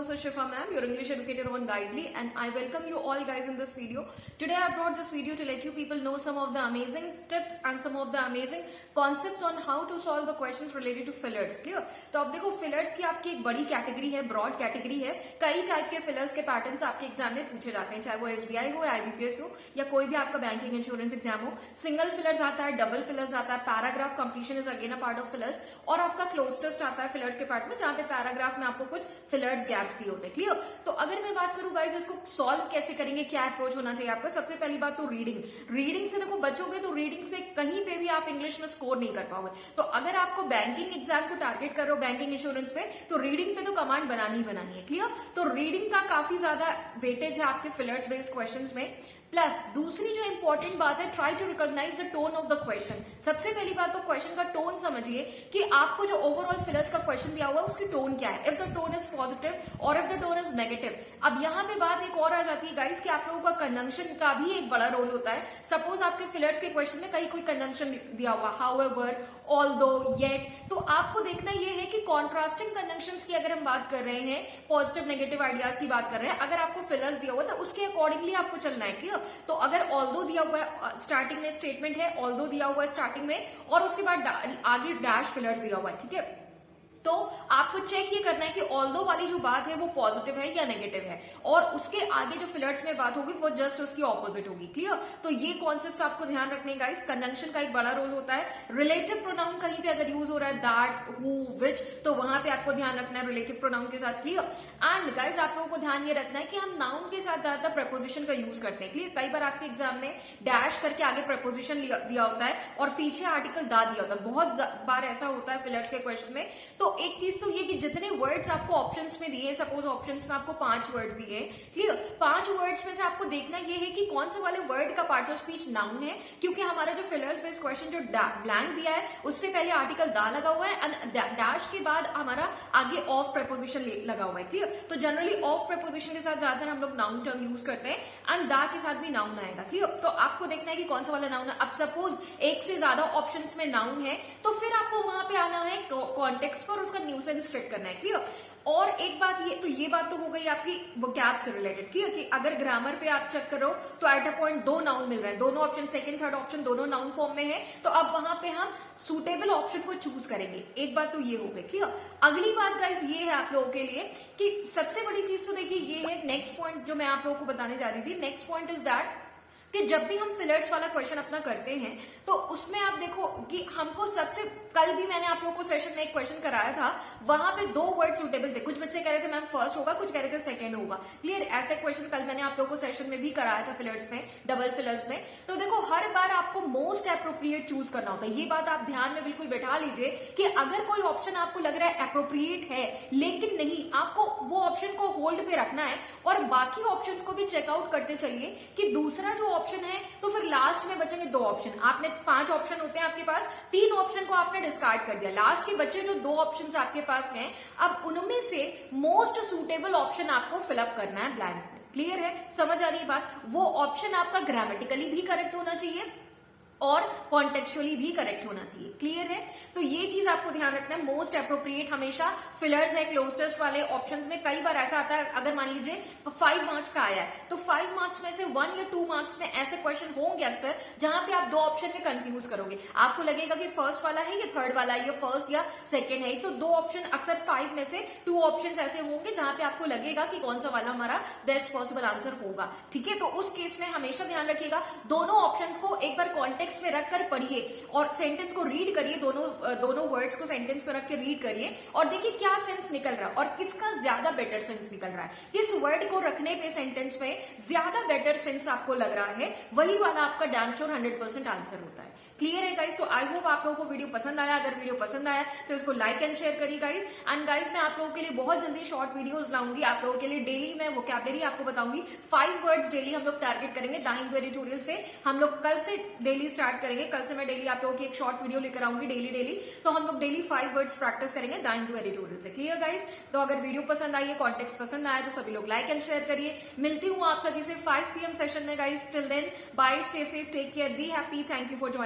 Sir Shifa ma'am, your English educator on Guidely, and I welcome you all guys in this video. Today I brought this video to let you people know some of the amazing tips and some of the amazing concepts on how to solve the questions related to fillers. Clear? तो अब देखो fillers की आपकी एक बड़ी category है, broad category है. कई टाइप के fillers के पैटर्न्स आपके एग्जाम में पूछे जाते हैं, चाहे वो SBI हो, IBPS हो या कोई भी आपका बैंकिंग इंश्योरेंस एग्जाम हो. सिंगल फिलर्स आता है, डबल फिलर्स आता है, paragraph completion is again a part of fillers, और आपका क्लोज टेस्ट आता है फिलर्स के पार्ट में, जहां पे पैराग्राफ में आपको कुछ फिलर्स गैप्स दिए होते हैं. क्लियर? तो अगर मैं बात करूं गाइस इसको सॉल्व कैसे करेंगे, क्या अप्रोच होना चाहिए आपका. सबसे पहली बात तो रीडिंग से देखो बचोगे तो रीडिंग से कहीं पे भी आप इंग्लिश में स्कोर नहीं कर पाओगे. तो अगर आपको बैंकिंग एग्जाम को टारगेट कर रहे हो, बैंकिंग इंश्योरेंस पे, तो रीडिंग पे तो कमांड बनानी है. क्लियर? तो रीडिंग का काफी ज्यादा वेटेज है आपके फिलर्स बेस्ड क्वेश्चंस में. प्लस दूसरी जो इंपॉर्टेंट बात है, try to recognise the tone of the question. सबसे पहली बात तो क्वेश्चन का टोन समझिए कि आपको जो ओवरऑल फिलर्स का क्वेश्चन दिया हुआ है उसकी टोन क्या है. If the tone is positive और if the tone is negative. अब यहाँ पे बात एक और आ जाती है गाइस कि आप लोगों का कंजंक्शन का भी एक बड़ा रोल होता है. सपोज आपके फिलर्स के क्वेश्चन में कहीं कोई कंजंक्शन दिया हुआ, हाउएवर, ऑल्दो, येट, तो आपको देखना यह है कि कॉन्ट्रास्टिंग कंजंक्शंस की अगर हम बात कर रहे हैं, पॉजिटिव नेगेटिव आइडियाज की बात कर रहे हैं, अगर आपको फिलर्स दिया हुआ है तो उसके अकॉर्डिंगली आपको चलना है. क्लियर? तो अगर ऑल्दो दिया हुआ है, स्टार्टिंग में स्टेटमेंट है, ऑल्दो दिया हुआ है स्टार्टिंग में, और उसके बाद आगे डैश फिलर्स दिया हुआ है. ठीक है? तो आपको चेक ये करना है कि ऑल्दो वाली जो बात है वो पॉजिटिव है या नेगेटिव है, और उसके आगे जो फिलर्स में बात होगी वो जस्ट उसकी ऑपोजिट होगी. क्लियर? तो ये कॉन्सेप्ट्स आपको ध्यान रखने गाइस. कंजंक्शन का एक बड़ा रोल होता है. रिलेटिव प्रोनाउन कहीं पे अगर यूज हो रहा है, दैट, हु, विच, तो वहां पे आपको ध्यान रखना है रिलेटिव प्रोनाउन के साथ. क्लियर? एंड गाइस आप लोगों को ध्यान ये रखना है कि हम नाउन के साथ ज्यादातर प्रपोजिशन का यूज करते हैं. क्लियर? कई बार आपके एग्जाम में डैश करके आगे प्रपोजिशन दिया होता है और पीछे आर्टिकल दा दिया होता है. बहुत बार ऐसा होता है फिलर्स के क्वेश्चन में. तो एक चीज तो ये कि जितने वर्ड्स आपको ऑप्शंस में दिए, सपोज ऑप्शंस में आपको 5 वर्ड्स दिए. क्लियर? 5 वर्ड्स में से आपको देखना ये है कि कौन से वाले वर्ड का पार्ट ऑफ स्पीच नाउन है, क्योंकि हमारा जो फिलर्स बेस्ड क्वेश्चन जो ब्लैंक दिया है उससे पहले आर्टिकल दा लगा हुआ है एंड डैश के बाद हमारा आगे ऑफ प्रपोजिशन लगा हुआ है. क्लियर? तो जनरली ऑफ प्रपोजिशन के साथ ज्यादातर हम लोग नाउन टर्म यूज करते हैं एंड दा के साथ भी नाउन आएगा. क्लियर? तो आपको देखना है कि कौन सा वाला नाउन है. अब सपोज एक से ज्यादा ऑप्शंस में नाउन है तो फिर आपको वहां पे आना है कॉन्टेक्स्ट पर, उसका न्यूसेंस चेक करना है. क्लियर? और एक बात ये बात तो हो गई आपकी वोकैब से रिलेटेड. क्लियर? कि अगर ग्रामर पे आप चेक करो तो एट अ पॉइंट 2 नाउन मिल रहे हैं, दोनों ऑप्शन, सेकंड थर्ड ऑप्शन दोनों नाउन फॉर्म में है, तो अब वहां पे हम सुटेबल ऑप्शन को चूज करेंगे. एक बात तो ये हो गई. क्लियर? अगली बात गाइस ये है आप लोगों के लिए कि सबसे बड़ी चीज तो देखिए ये है, नेक्स्ट पॉइंट जो मैं आप लोगों को बताने जा रही थी. नेक्स्ट पॉइंट इज दैट कि जब भी हम फिलर्स वाला क्वेश्चन अपना करते हैं तो उसमें आप देखो कि हमको सबसे, कल भी मैंने आप लोगों को सेशन में एक क्वेश्चन कराया था, वहां पे 2 वर्ड सुटेबल थे. कुछ बच्चे कह रहे थे मैम फर्स्ट होगा, कुछ कह रहे थे सेकंड होगा. क्लियर? ऐसे क्वेश्चन कल मैंने आप लोगों को सेशन में भी कराया था फिलर्स में, डबल फिलर्स में. तो देखो हर बार आपको मोस्ट अप्रोप्रिएट चूज करना होता है. ये बात आप ध्यान में बिल्कुल बैठा लीजिए कि अगर कोई ऑप्शन आपको लग रहा है अप्रोप्रिएट है लेकिन नहीं, आपको वो ऑप्शन को होल्ड पे रखना है और बाकी ऑप्शंस को भी चेकआउट करते चलिए कि दूसरा जो ऑप्शन है, तो फिर लास्ट में बचेंगे 2 ऑप्शन. आपने 5 ऑप्शन होते हैं आपके पास, 3 ऑप्शन को आपने डिस्कार्ड कर दिया, लास्ट के बचे जो 2 ऑप्शन आपके पास हैं, अब उनमें से मोस्ट सुटेबल ऑप्शन आपको फिलअप करना है ब्लैंक में. क्लियर है? समझ आ रही है बात? वो ऑप्शन आपका ग्रामेटिकली भी करेक्ट होना चाहिए और कॉन्टेक्चुअली भी करेक्ट होना चाहिए. क्लियर है? तो ये चीज आपको ध्यान रखना है. मोस्ट अप्रोप्रिएट हमेशा फिलर्स है. क्लोज टेस्ट वाले ऑप्शंस में कई बार ऐसा आता है, अगर मान लीजिए 5 मार्क्स का आया है तो 5 मार्क्स में से 1 या 2 मार्क्स में ऐसे क्वेश्चन होंगे अक्सर जहां पे आप 2 ऑप्शन में कंफ्यूज करोगे. आपको लगेगा कि फर्स्ट वाला है या थर्ड वाला है या फर्स्ट या सेकेंड है. तो 2 ऑप्शन अक्सर 5 में से 2 ऑप्शन ऐसे होंगे जहां पे आपको लगेगा कि कौन सा वाला हमारा बेस्ट पॉसिबल आंसर होगा. ठीक है? तो उस केस में हमेशा ध्यान रखिएगा दोनों ऑप्शन को एक बार कॉन्टेक्स्ट में रखकर पढ़िए और सेंटेंस को रीड करिए. दोनों वर्ड्स को सेंटेंस में रख के रीड करिए और देखिए क्या सेंस निकल रहा है और किसका ज्यादा बेटर सेंस निकल रहा है. किस वर्ड को रखने पे सेंटेंस में ज्यादा बेटर सेंस आपको लग रहा है, वही वाला आपका डैम श्योर 100% आंसर होता है. क्लियर है गाइस? तो आई होप आप लोगों को वीडियो पसंद आया. अगर वीडियो पसंद आया तो इसको लाइक एंड शेयर करिए गाइस. एंड गाइस मैं आप लोगों के लिए बहुत जल्दी शॉर्ट वीडियोस लाऊंगी. आप लोगों के लिए डेली मैं वोकैबुलरी आपको बताऊंगी. 5 वर्ड्स डेली हम लोग टारगेट करेंगे. द हिंदू एडिटोरियल से हम लोग कल से डेली स्टार्ट करेंगे. कल से मैं डेली आप लोगों की एक शॉर्ट वीडियो लेकर आऊंगी डेली. तो हम लोग डेली 5 वर्ड्स प्रैक्टिस करेंगे द हिंदू एडिटोरियल से. Clear guys? तो अगर वीडियो पसंद आई है, कॉन्टेक्स्ट पसंद आया तो सभी लोग लाइक एंड शेयर करिए. मिलती हूँ आप सभी से 5 PM सेशन में guys. Till then bye, stay safe, take care, be happy. Thank you for joining.